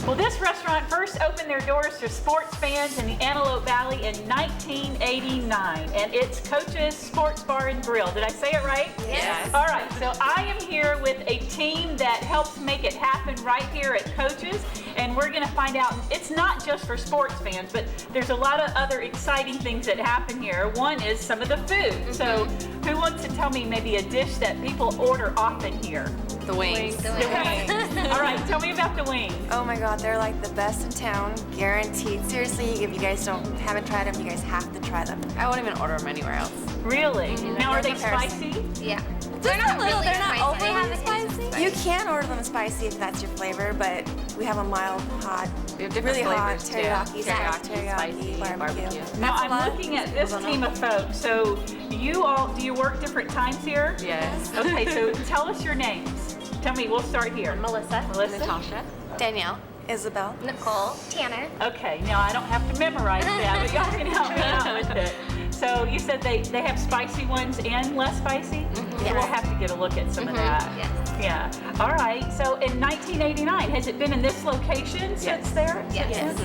Well, this restaurant first opened their doors to sports fans in the Antelope Valley in 1989, and it's Coach's Sports Bar and Grill. Did I say it right? Yes. All right, so I am here with a team that helps make it happen right here at Coach's, and we're going to find out, it's not just for sports fans, but there's a lot of other exciting things that happen here. One is some of the food. So who wants to tell me maybe a dish that people order often here? The wings. The wings. All right, tell me about the wings. Oh my God, they're like the best in town, guaranteed. Seriously, if you guys haven't tried them, you guys have to try them. I won't even order them anywhere else. Really? Now, are they comparison. spicy? Yeah. They're not really they're not spicy. They have overly a hint of spicy. You can order them spicy if that's your flavor, but we have a mild, hot, We have different really hot flavors teriyaki, too. Teriyaki, teriyaki, spicy, barbecue. Now, That's a lot I'm of looking at things this people team don't of folks. So do you work different times here? Yes. Okay, so tell us your names. Tell me, we'll start here. Melissa. Natasha. Danielle, Isabel. Nicole. Tanner. Okay, now I don't have to memorize that, but y'all can help me out with it. So you said they have spicy ones and less spicy? Yes. We'll have to get a look at some of that. Yes. Yeah. All right. So in 1989, has it been in this location since there? Yes.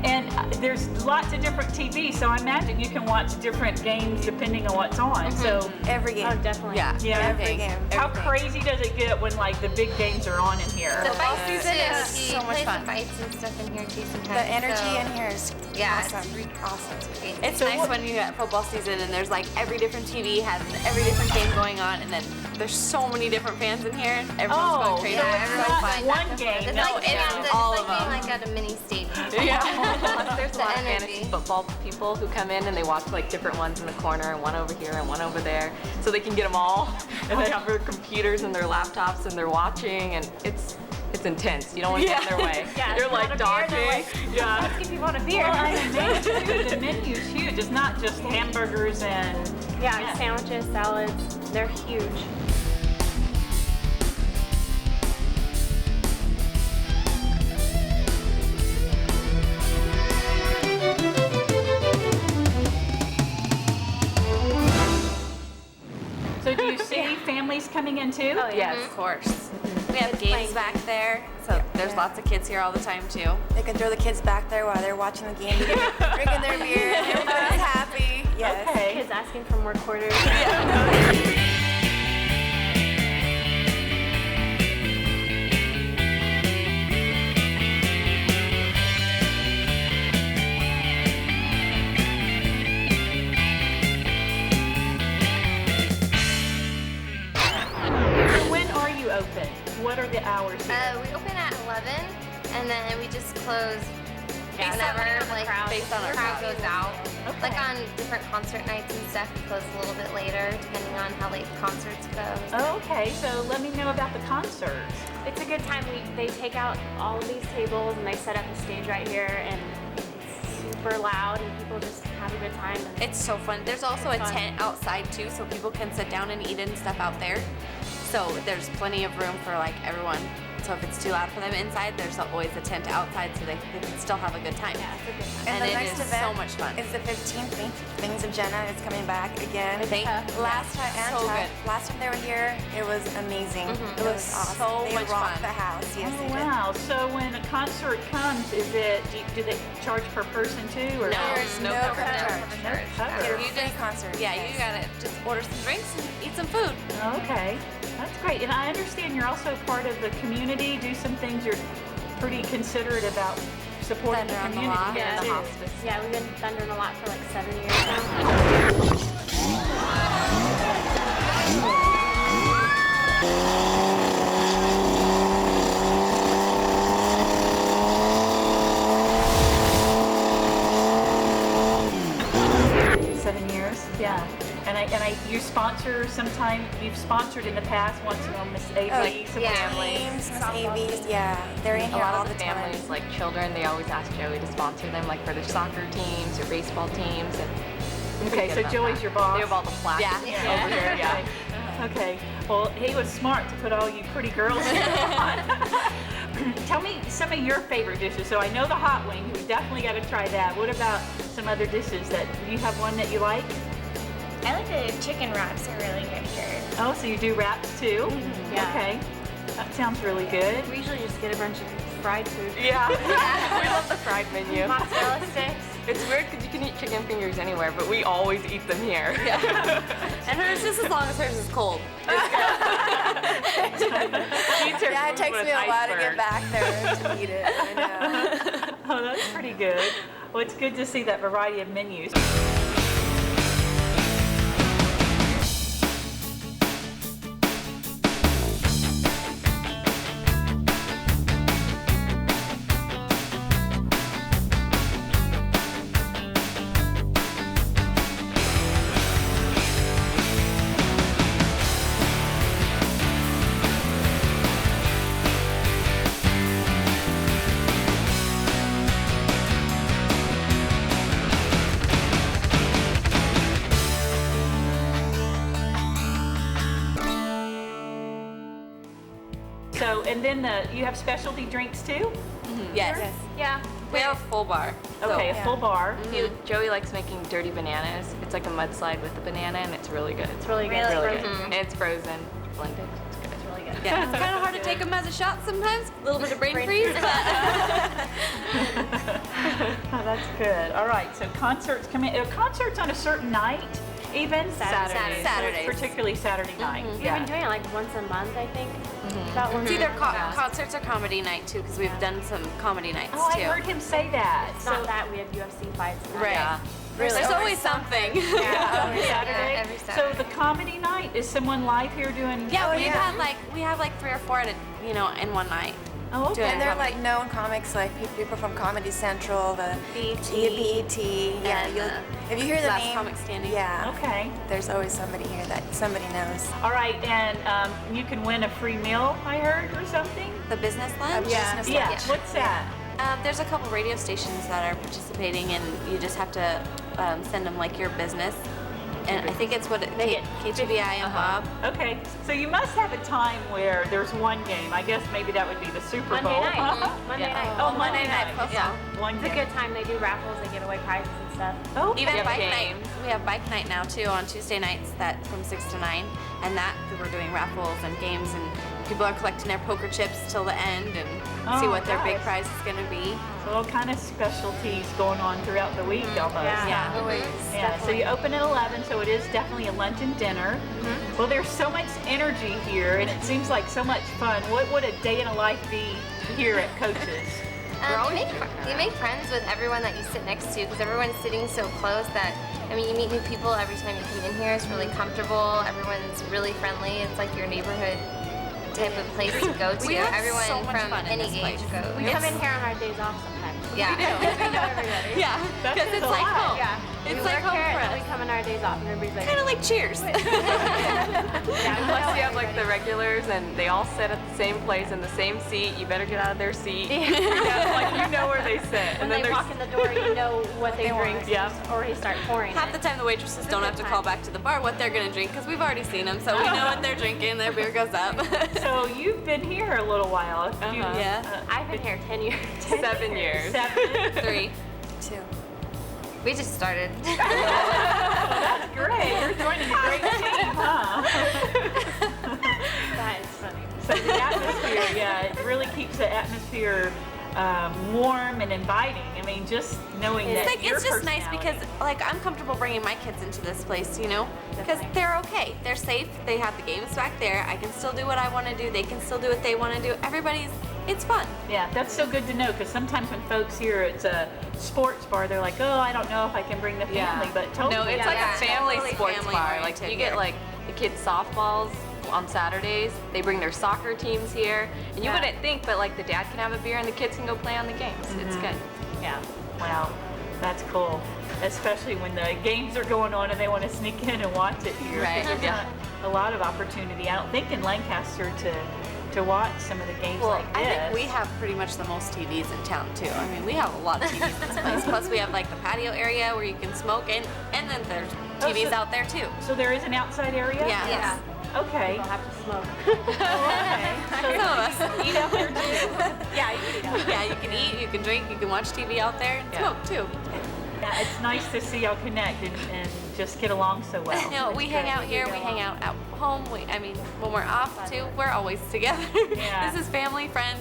And there's lots of different TVs, so I imagine you can watch different games depending on what's on. So Every game. Definitely. Yeah. yeah, Every game. how Everything. crazy does it get when like the big games are on in here? The Football fights season is too. so He much plays fun. the fights and stuff in here too sometimes. The energy so, in here is Yeah, awesome. Awesome. It's So nice what- when you get football season and there's like every different TV has every different game going on, and then there's so many different fans in here. Everyone's going crazy. so Yeah, it's everyone's not going one back and game. forth. It's No, like being it's at the, all it's of like being them. like at a mini stadium. Yeah. There's a The lot of energy. fantasy football people who come in and they watch like different ones in the corner and one over here and one over there, so they can get them all. And they have their computers and their laptops and they're watching, and it's intense. You don't want to get in their way. Yeah, You're if you like want a beer, dodging. they're like, Yeah. if you want a beer. Well, I'm amazed too. The menu's huge. It's not just hamburgers and Yeah, sandwiches, salads, they're huge. So do you see families coming in too? Oh, yeah. Yes, of course. We have games back there, so there's lots of kids here all the time too. They can throw the kids back there while they're watching the game, drinking their beer, and everybody's happy. Yes. Okay. Kids asking for more quarters. So when are you open? What are the hours here? We open at 11 and then we just close Yeah, whenever depending on the like crowd. Based on our crowd crowd. goes out. Okay. Like on different concert nights and stuff, we close a little bit later depending on how late the concerts go. Oh, okay, so let me know about the concerts. It's a good time. They take out all of these tables and they set up a stage right here, and it's super loud and people just have a good time. And It's so fun. There's also a Fun. tent outside too, so people can sit down and eat and stuff out there. So there's plenty of room for like everyone. So if it's too loud for them inside, there's always a tent outside so they can still have a good time. yeah, it's a good time. And the it next is event so much fun. It's the 15th. Wings of Jenna is coming back again. Last time, and So Chuck, good. last time they were here, it was amazing. It was awesome. so They much rocked fun. the house. Yes, Oh, they did. wow. So when a concert comes, do they charge per person too? Or No. There's No no cover cover charge. charge. No cover. Get a You free just- concert. Yeah, yes. you gotta just order some drinks and eat some food. Okay, that's great. And I understand you're also part of the community. Do some things you're pretty considerate about supporting Thunder the on the community. Lot and the too. hospice. Yeah, we've been thundering a lot for like 7 years now. Yeah. And you sponsor sometime, you've sponsored in the past, once in a while, Miss A.V., some yeah. families. Games, Miss AVs, yeah. They're in A here lot all of the the time. families, like children, they always ask Joey to sponsor them, like for their soccer teams or baseball teams. And Okay, so Joey's your boss? They have all the plaques Yeah. over here, yeah. Okay, well, he was smart to put all you pretty girls in on. Tell me some of your favorite dishes. So I know the hot wings, we definitely got to try that. What about some other dishes do you have one that you like? I like the chicken wraps, are really good here. Oh, so you do wraps too? Yeah. Okay, that sounds really good. We usually just get a bunch of fried food. Yeah. We love the fried menu. Mozzarella sticks. It's weird because you can eat chicken fingers anywhere, but we always eat them here. Yeah. And hers, just as long as hers is cold. Yeah, it takes me a while to get back there to eat it. I know. Oh, that's pretty good. Well, it's good to see that variety of menus. So, and then you have specialty drinks too? Yes. Yeah. We have a full bar. Okay, a full bar. Joey likes making dirty bananas. It's like a mudslide with the banana, and it's really good. It's really good. It's really good. And it's frozen, blended. It's good. It's really good. Yeah, it's kind of hard to take them as a shot sometimes. A little bit of brain freeze, but Oh, that's good. All right, so concerts come in. Are concerts on a certain night even? Saturdays. Saturdays. Particularly Saturday night. We've been doing it like once a month, I think. About once it's either a month. concerts or comedy night too, because we've done some comedy nights Oh, too. I heard him say that. It's not that we have UFC fights. and that. Right. Yeah. There's always something. Yeah, every Saturday. every So Saturday. the comedy night, is someone live here doing? Yeah, we have like 3 or 4 at in one night. Oh, okay. And they're like known comics, like people from Comedy Central, the BET. Yeah, And, if you hear the Last name, Comic Standing. yeah, Okay. there's always somebody here that somebody knows. All right, and you can win a free meal, I heard, or something? The business lunch. Business Yeah. lunch. What's that? There's a couple radio stations that are participating, and you just have to send them like your business. And I think it's KTBI and Bob. Okay, so you must have a time where there's one game. I guess maybe that would be the Super Monday Bowl. night. Monday night. Oh, Monday night football. Yeah. One It's a game. good time. They do raffles. They give away prizes and stuff. Oh, Even have bike games. night. We have bike night now too on Tuesday nights from 6 to 9, and that we're doing raffles and games, and people are collecting their poker chips till the end and see Oh, what their big nice. prize is going to be. So all kind of specialties going on throughout the week almost. Yeah. Always. Yeah, so you open at 11, so it is definitely a lunch and dinner. Well, there's so much energy here, and it seems like so much fun. What would a day in a life be here at Coaches? You make friends with everyone that you sit next to because everyone's sitting so close that, I mean, you meet new people every time you come in here. It's really comfortable. Everyone's really friendly. It's like your neighborhood type of place to go to. We have Everyone so much from fun in any this age place. goes. We come in here on our days off sometimes. Yeah. We know everybody. Yeah, That because is it's a like lot. home. Yeah. It's We like work home here for and then us. we come on our days off and everybody's like, Kind of like Cheers. Plus you have like the regulars, and they all sit at the same place in the same seat. You better get out of their seat. Yeah, like you know where they sit. when And then they walk in the door, you know what they drink. Yeah. Or he start pouring Half it. the time the waitresses don't have to call back to the bar what they're going to drink because we've already seen them, so we know what they're drinking. Their beer goes up. So you've been here a little while. Yeah. I've been here 10 years. 7 years. 7. 3. 2. We just started. That's great. You're joining a great team, huh? That is funny. So the atmosphere, yeah, it really keeps the atmosphere warm and inviting. I mean, just knowing that your It's just nice because personality- like I'm comfortable bringing my kids into this place, you know, because they're okay, they're safe, they have the games back there. I can still do what I want to do. They can still do what they want to do. It's fun. Yeah, that's so good to know because sometimes when folks hear it's a sports bar, they're like, oh, I don't know if I can bring the family, but totally. No, it's like Yeah. a family Totally sports family bar. Like oriented you get here. like the kids softballs on Saturdays. They bring their soccer teams here, and you wouldn't think, but like the dad can have a beer and the kids can go play on the games. It's good. Yeah, wow, that's cool. Especially when the games are going on and they want to sneak in and watch it here. 'cause Right, There's yeah. not a lot of opportunity, I don't think, in Lancaster to watch some of the games Well, like I this. think we have pretty much the most TVs in town too. I mean, we have a lot of TVs in this place. Plus, we have like the patio area where you can smoke, and then there's TVs so- out there too. So there is an outside area? Yeah. Yeah. Okay. People have to smoke. Okay. Some of us. Eat out there too? Yeah, you can eat out. Yeah, you can eat, you can drink, you can watch TV out there, and Yeah. smoke too. Yeah, it's nice to see y'all connect and just get along so well. You know, we hang out here, we hang out at home. I mean, when we're off too, we're always together. Yeah. This is family, friends,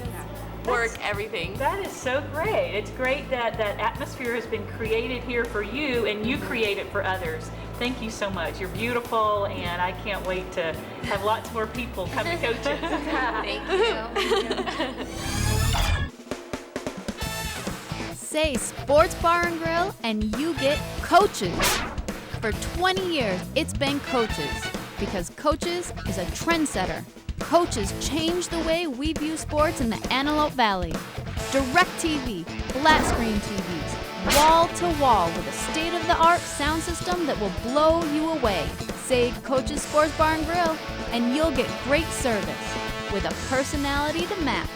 work, everything. That is so great. It's great that that atmosphere has been created here for you and you create it for others. Thank you so much. You're beautiful, and I can't wait to have lots more people come to Coaches. Thank you. Say Sports Bar and Grill and you get Coaches. For 20 years, it's been Coaches, because Coaches is a trendsetter. Coaches changed the way we view sports in the Antelope Valley. Direct TV, flat screen TVs, wall to wall with a state-of-the-art sound system that will blow you away. Say Coaches Sports Bar and Grill and you'll get great service with a personality to match.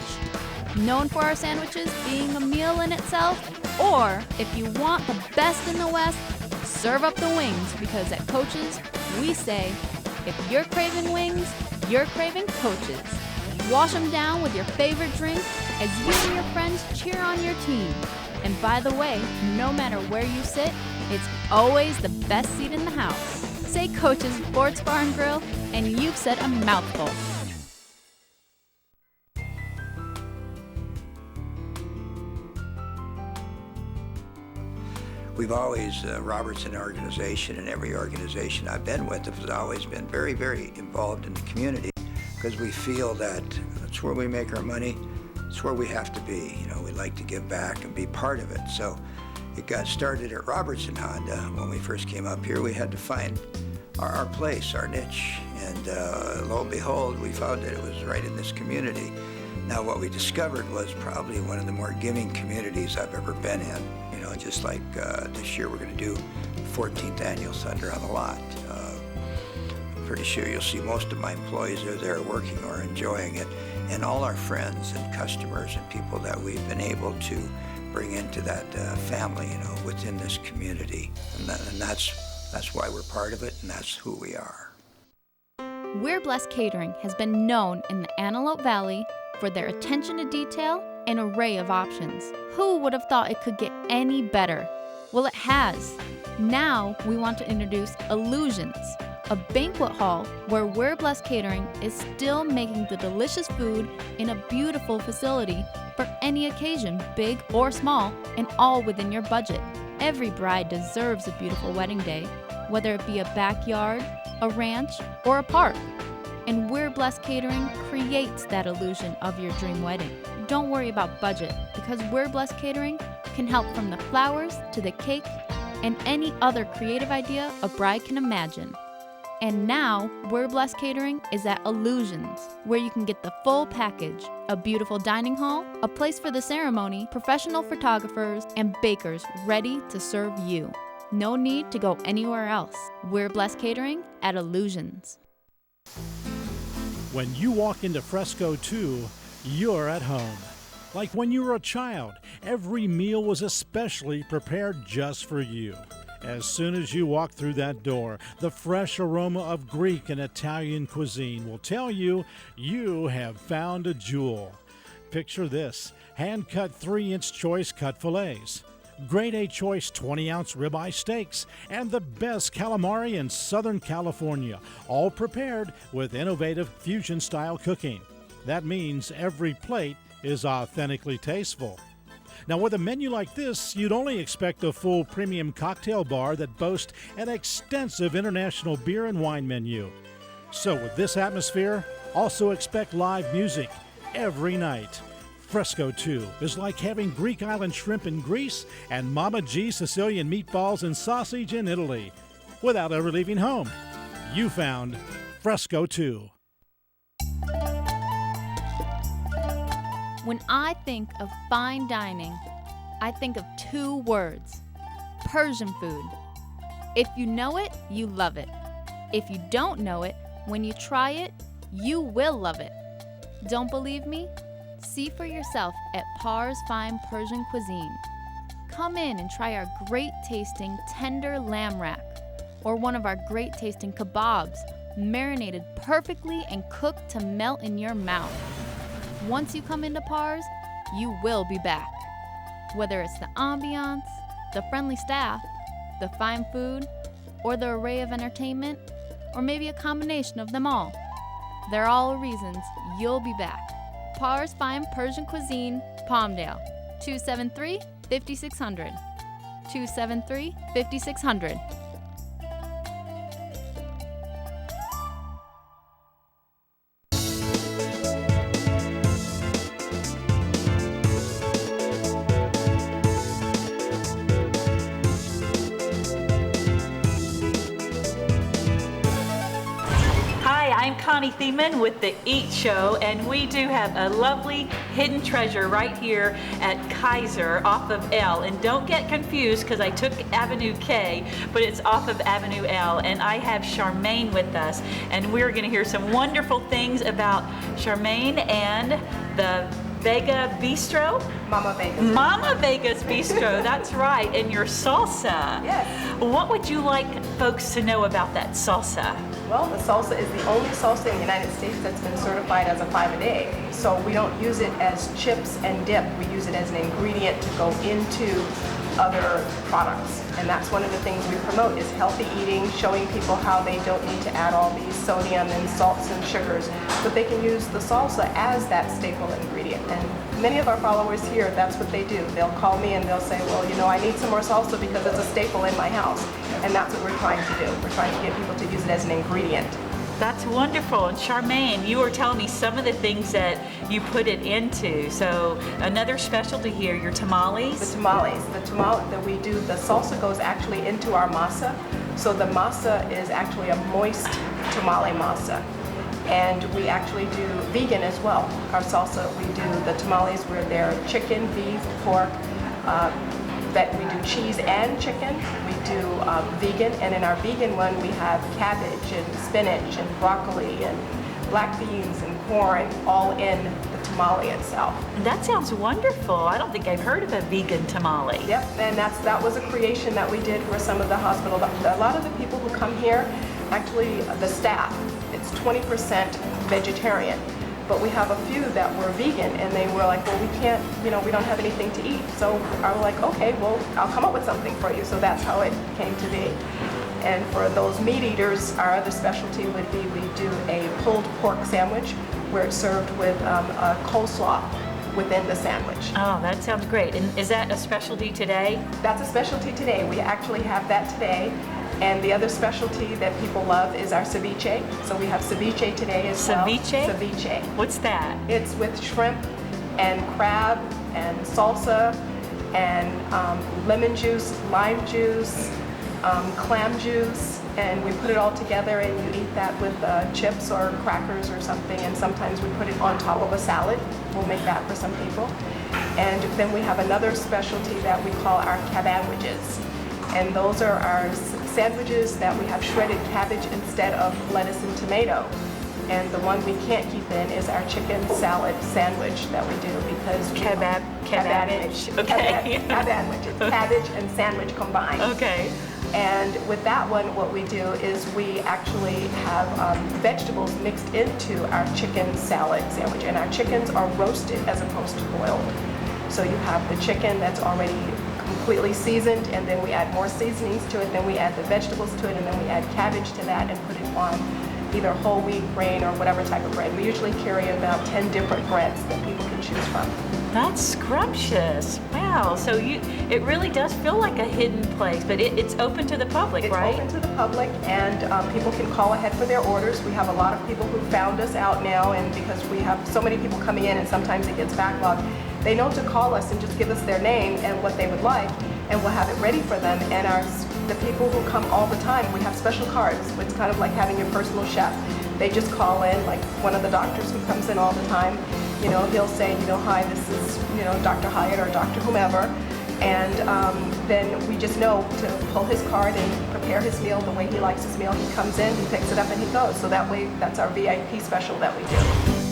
Known for our sandwiches being a meal in itself, or if you want the best in the West, serve up the wings, because at Coaches, we say, if you're craving wings, you're craving Coaches. Wash them down with your favorite drink as you and your friends cheer on your team. And by the way, no matter where you sit, it's always the best seat in the house. Say Coaches Sports Bar and Grill, and you've said a mouthful. We've always, Robertson organization and every organization I've been with has always been very, very involved in the community, because we feel that that's where we make our money, it's where we have to be. You know, we like to give back and be part of it. So it got started at Robertson Honda. When we first came up here, we had to find our place, our niche, and lo and behold, we found that it was right in this community. Now what we discovered was probably one of the more giving communities I've ever been in. You know, just like this year we're going to do the 14th annual Thunder on the Lot. I'm pretty sure you'll see most of my employees are there working or enjoying it, and all our friends and customers and people that we've been able to bring into that family, you know, within this community. And that's why we're part of it, and that's who we are. We're Blessed Catering has been known in the Antelope Valley for their attention to detail and array of options. Who would have thought it could get any better? Well, it has. Now we want to introduce Illusions, a banquet hall where We're Blessed Catering is still making the delicious food in a beautiful facility for any occasion, big or small, and all within your budget. Every bride deserves a beautiful wedding day, whether it be a backyard, a ranch, or a park. And We're Blessed Catering creates that illusion of your dream wedding. Don't worry about budget, because We're Blessed Catering can help from the flowers to the cake and any other creative idea a bride can imagine. And now, We're Blessed Catering is at Illusions, where you can get the full package: a beautiful dining hall, a place for the ceremony, professional photographers, and bakers ready to serve you. No need to go anywhere else. We're Blessed Catering at Illusions. When you walk into Fresco 2, you're at home. Like when you were a child, every meal was especially prepared just for you. As soon as you walk through that door, the fresh aroma of Greek and Italian cuisine will tell you you have found a jewel. Picture this: hand-cut 3-inch choice cut fillets, grade A choice 20-ounce ribeye steaks, and the best calamari in Southern California, all prepared with innovative fusion-style cooking. That means every plate is authentically tasteful. Now, with a menu like this, you'd only expect a full premium cocktail bar that boasts an extensive international beer and wine menu. So with this atmosphere, also expect live music every night. Fresco 2 is like having Greek island shrimp in Greece and Mama G Sicilian meatballs and sausage in Italy without ever leaving home. You found Fresco 2. When I think of fine dining, I think of 2 words: Persian food. If you know it, you love it. If you don't know it, when you try it, you will love it. Don't believe me? See for yourself at Par's Fine Persian Cuisine. Come in and try our great tasting tender lamb rack, or one of our great tasting kebabs, marinated perfectly and cooked to melt in your mouth. Once you come into Par's, you will be back. Whether it's the ambiance, the friendly staff, the fine food, or the array of entertainment, or maybe a combination of them all, they're all reasons you'll be back. Parr's Fine Persian Cuisine, Palmdale, 273-5600. 273-5600. I'm Connie Thiemann with the Eat Show, and we do have a lovely hidden treasure right here at Kaiser off of L. And don't get confused because I took Avenue K, but it's off of Avenue L. And I have Charmaine with us, and we're going to hear some wonderful things about Charmaine and the Vega Bistro? Mama Vegas. Mama Vegas Bistro, that's right, and your salsa. Yes. What would you like folks to know about that salsa? Well, the salsa is the only salsa in the United States that's been certified as a 5-a-day. So we don't use it as chips and dip. We use it as an ingredient to go into other products. And that's one of the things we promote is healthy eating, showing people how they don't need to add all these sodium and salts and sugars, but they can use the salsa as that staple ingredient. And many of our followers here, that's what they do. They'll call me and they'll say, well, you know, I need some more salsa because it's a staple in my house. And that's what we're trying to do. We're trying to get people to use it as an ingredient. That's wonderful. And Charmaine, you were telling me some of the things that you put it into. So another specialty here, your tamales? The tamales. The tamale that we do, the salsa goes actually into our masa. So the masa is actually a moist tamale masa. And we actually do vegan as well. Our salsa, we do the tamales where they're chicken, beef, pork, that we do cheese and chicken. We do vegan, and in our vegan one we have cabbage and spinach and broccoli and black beans and corn all in the tamale itself. That sounds wonderful. I don't think I've heard of a vegan tamale. Yep, and that was a creation that we did for some of the hospital. A lot of the people who come here, actually the staff, it's 20% vegetarian. But we have a few that were vegan, and they were like, well, we can't, you know, we don't have anything to eat. So I was like, okay, well, I'll come up with something for you. So that's how it came to be. And for those meat eaters, our other specialty would be we do a pulled pork sandwich where it's served with a coleslaw within the sandwich. Oh, that sounds great. And is that a specialty today? That's a specialty today. We actually have that today. And the other specialty that people love is our ceviche. So we have ceviche today as well. Ceviche? Ceviche. What's that? It's with shrimp and crab and salsa and lemon juice, lime juice, clam juice, and we put it all together and you eat that with chips or crackers or something, and sometimes we put it on top of a salad. We'll make that for some people. And then we have another specialty that we call our cabandwiches. And those are our sandwiches that we have shredded cabbage instead of lettuce and tomato. And the one we can't keep in is our chicken salad sandwich that we do because cabbage. Okay. Cabbage. It's cabbage and sandwich combined. Okay. And with that one, what we do is we actually have vegetables mixed into our chicken salad sandwich. And our chickens are roasted as opposed to boiled. So you have the chicken that's already completely seasoned, and then we add more seasonings to it, then we add the vegetables to it, and then we add cabbage to that and put it on either whole wheat grain or whatever type of bread. We usually carry about 10 different breads that people can choose from. That's scrumptious. Wow. So it really does feel like a hidden place, but it's open to the public, right? It's open to the public, and people can call ahead for their orders. We have a lot of people who found us out now, and because we have so many people coming in and sometimes it gets backlogged, they know to call us and just give us their name and what they would like, and we'll have it ready for them. And the people who come all the time, we have special cards. It's kind of like having your personal chef. They just call in, like one of the doctors who comes in all the time, you know, he'll say, you know, hi, this is, you know, Dr. Hyatt or Dr. whomever. And then we just know to pull his card and prepare his meal the way he likes his meal. He comes in, he picks it up, and he goes. So that way, that's our VIP special that we do.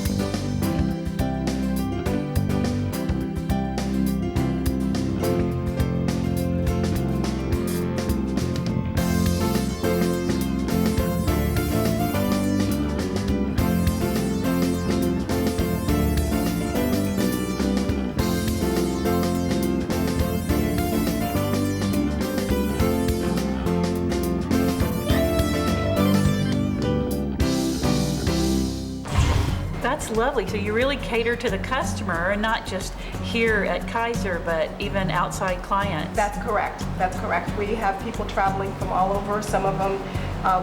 lovely. So you really cater to the customer and not just here at Kaiser, but even outside clients. That's correct. That's correct. We have people traveling from all over. Some of them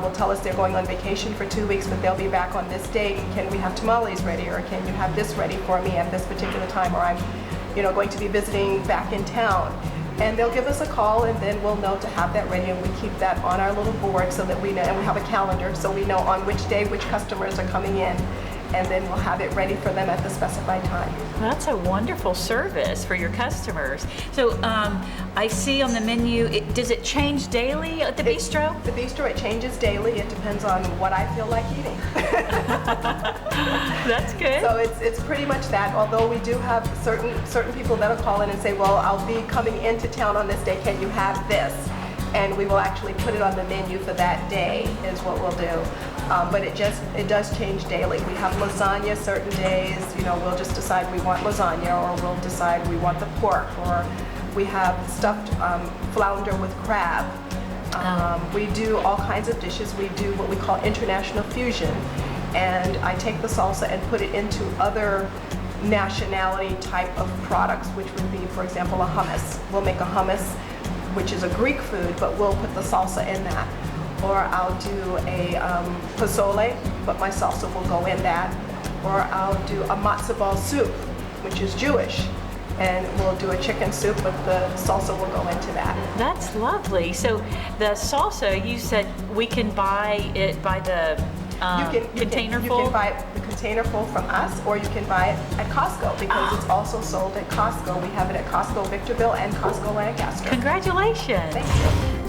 will tell us they're going on vacation for 2 weeks, but they'll be back on this date. Can we have tamales ready, or can you have this ready for me at this particular time, or I'm, going to be visiting back in town. And they'll give us a call, and then we'll know to have that ready, and we keep that on our little board so that we know, and we have a calendar so we know on which day which customers are coming in, and then we'll have it ready for them at the specified time. That's a wonderful service for your customers. So I see on the menu, does it change daily at the bistro? The bistro, it changes daily. It depends on what I feel like eating. That's good. So it's pretty much that, although we do have certain people that'll call in and say, well, I'll be coming into town on this day, can you have this? And we will actually put it on the menu for that day is what we'll do. But it does change daily. We have lasagna certain days, we'll just decide we want lasagna, or we'll decide we want the pork, or we have stuffed flounder with crab. We do all kinds of dishes. We do what we call international fusion. And I take the salsa and put it into other nationality type of products, which would be, for example, a hummus. We'll make a hummus, which is a Greek food, but we'll put the salsa in that. Or I'll do a pozole, but my salsa will go in that. Or I'll do a matzo ball soup, which is Jewish, and we'll do a chicken soup, but the salsa will go into that. That's lovely. So the salsa, you said we can buy it by the container full? You can buy the container full from us, or you can buy it at Costco, because it's also sold at Costco. We have it at Costco Victorville and Costco Lancaster. Congratulations. Thank you.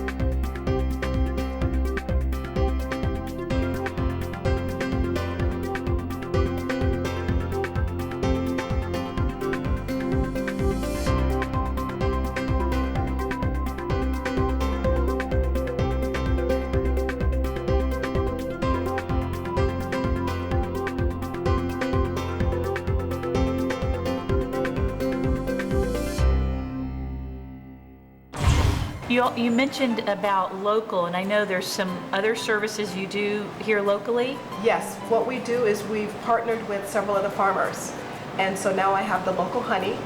You mentioned about local, and I know there's some other services you do here locally. Yes, what we do is we've partnered with several of the farmers, and so now I have the local honey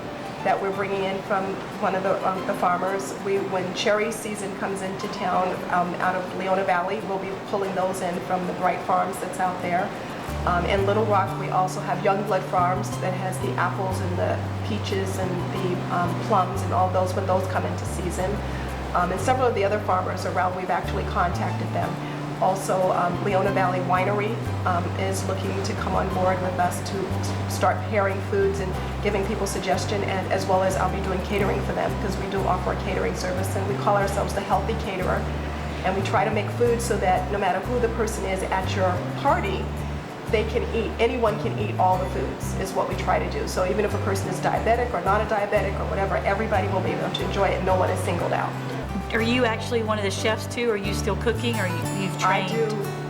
that we're bringing in from one of the farmers. When cherry season comes into town out of Leona Valley, we'll be pulling those in from the Bright Farms that's out there. In Little Rock, we also have Youngblood Farms that has the apples and the peaches and the plums and all those when those come into season. And several of the other farmers around, we've actually contacted them. Also, Leona Valley Winery is looking to come on board with us to start pairing foods and giving people suggestion, and as well as I'll be doing catering for them, because we do offer a catering service, and we call ourselves the Healthy Caterer. And we try to make food so that no matter who the person is at your party, they can eat, anyone can eat all the foods, is what we try to do. So even if a person is diabetic or not a diabetic or whatever, everybody will be able to enjoy it. No one is singled out. Are you actually one of the chefs too? Are you still cooking, or you've trained? I do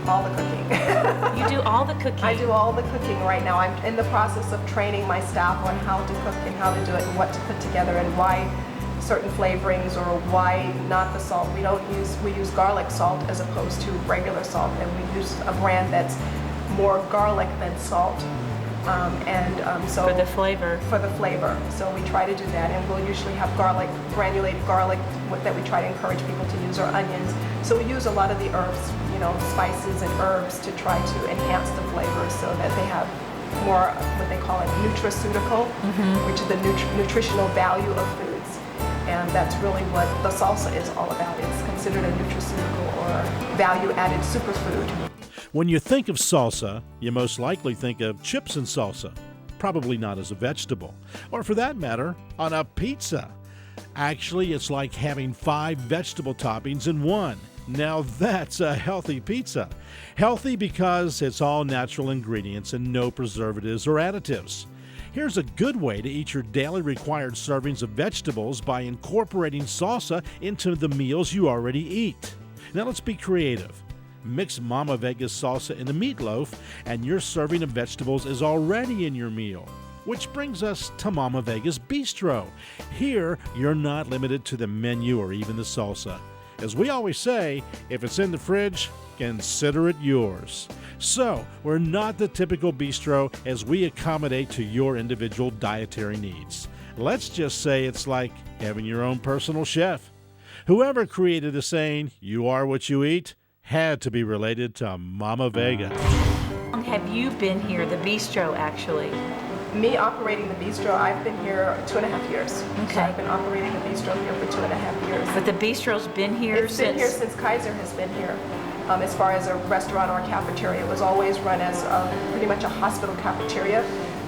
all the cooking. You do all the cooking? I do all the cooking right now. I'm in the process of training my staff on how to cook and how to do it and what to put together and why certain flavorings or why not the salt. We use garlic salt as opposed to regular salt, and we use a brand that's more garlic than salt. So for the flavor. For the flavor. So we try to do that, and we'll usually have garlic, granulated garlic that we try to encourage people to use, or onions. So we use a lot of the herbs, spices and herbs to try to enhance the flavor so that they have more what they call a nutraceutical, which is the nutritional value of foods. And that's really what the salsa is all about. It's considered a nutraceutical or value-added superfood. When you think of salsa, you most likely think of chips and salsa, probably not as a vegetable, or for that matter, on a pizza. Actually, it's like having 5 vegetable toppings in one. Now that's a healthy pizza. Healthy because it's all natural ingredients and no preservatives or additives. Here's a good way to eat your daily required servings of vegetables by incorporating salsa into the meals you already eat. Now let's be creative. Mix Mama Veg's salsa in the meatloaf, and your serving of vegetables is already in your meal. Which brings us to Mama Veg's Bistro. Here, you're not limited to the menu or even the salsa. As we always say, if it's in the fridge, consider it yours. So, we're not the typical bistro as we accommodate to your individual dietary needs. Let's just say it's like having your own personal chef. Whoever created the saying, "You are what you eat," had to be related to Mama Vega. How long have you been here, the bistro actually? Me operating the bistro, I've been here 2.5 years. Okay. So I've been operating the bistro here for 2.5 years. But the bistro's been here It's since... been here since Kaiser has been here. As far as a restaurant or a cafeteria, it was always run as pretty much a hospital cafeteria,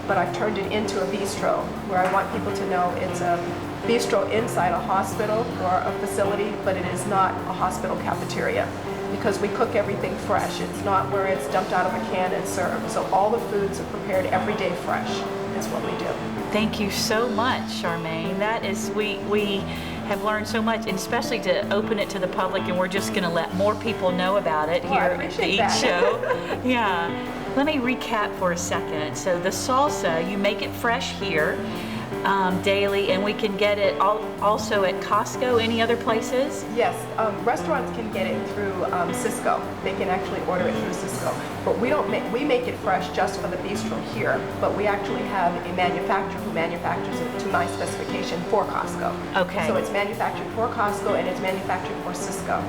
but I've turned it into a bistro, where I want people to know it's a bistro inside a hospital or a facility, but it is not a hospital cafeteria, because we cook everything fresh. It's not where it's dumped out of a can and served. So all the foods are prepared every day fresh. Is what we do. Thank you so much, Charmaine. That is, we have learned so much, and especially to open it to the public, and we're just going to let more people know about it here at the Eat Show. Yeah. Let me recap for a second. So the salsa, you make it fresh here daily, and we can get it also at Costco. Any other places? Yes, restaurants can get it through Cisco. They can actually order it through Cisco. But we make it fresh just for the bistro here, but we actually have a manufacturer who manufactures it to my specification for Costco. Okay. So it's manufactured for Costco and it's manufactured for Cisco.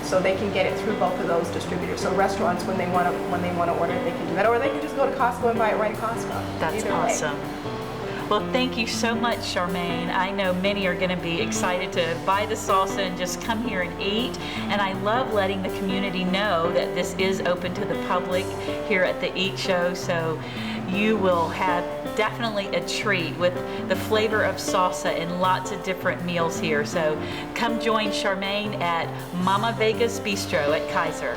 So they can get it through both of those distributors. So restaurants, when they want to order it, they can do that, or they can just go to Costco and buy it right at Costco. That's Either awesome. way. Well, thank you so much, Charmaine. I know many are going to be excited to buy the salsa and just come here and eat. And I love letting the community know that this is open to the public here at the Eat Show. So you will have definitely a treat with the flavor of salsa and lots of different meals here. So come join Charmaine at Mama Vega's Bistro at Kaiser.